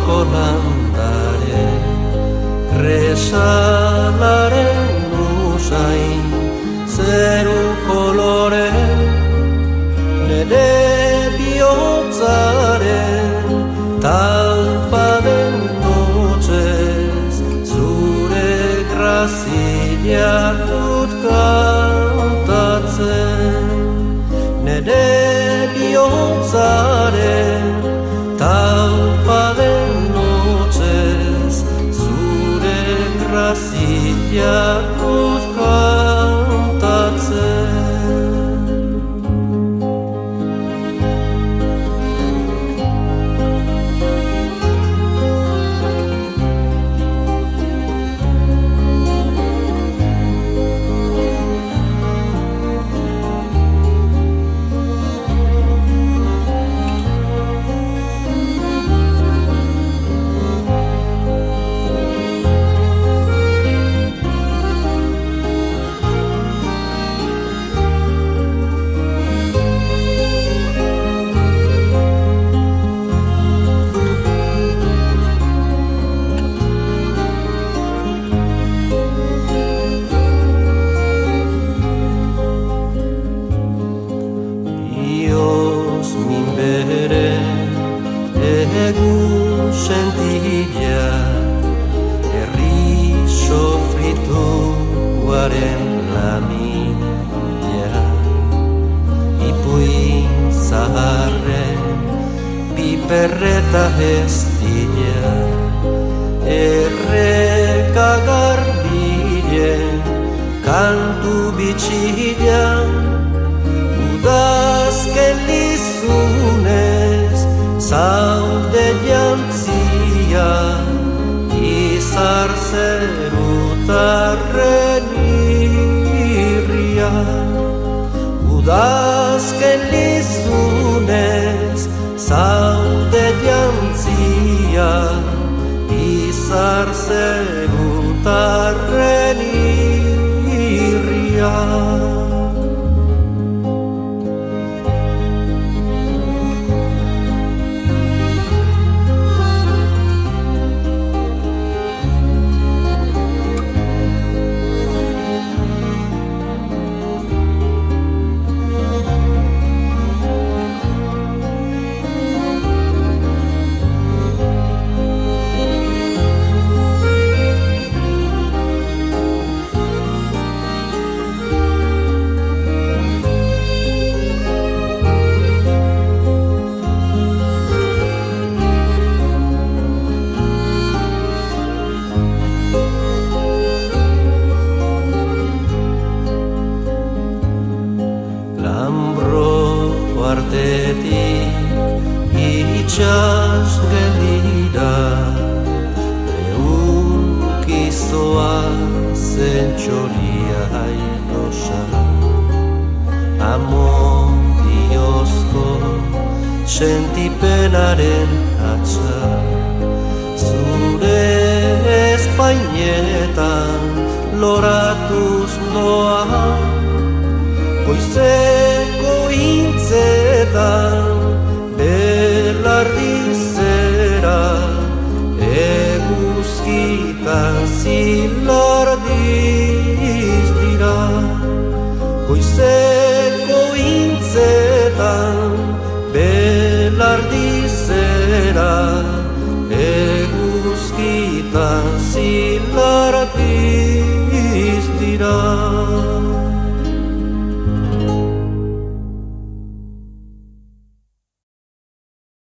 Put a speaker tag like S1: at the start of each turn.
S1: Galdutoko landare Kresalaren usain Zeru kolore Nere bihotzaren Talpa den notzez Zure grazia dut kantatzen Nere bihotzaren Talpa den notzez Zure grazia dut kantatzen Sentilla herri sofrituaren lamila Ipuin zaharren piperreta estilla Erreka garbilen kantu bitxilla Udazken lizunez zaude jantzia Izar zerutarren irria Udazken lizunez zaude jantzia Izar zerutarren irria Artetik itxas gelira Eunkizoa zentxoria ailosa Amodiozko sentipenaren atza Zure espainetan loratuz doa Goizeko intzetan belardizera Eguzkitan zilardiz dira Goizeko intzetan belardizera Eguzkitan zilardiz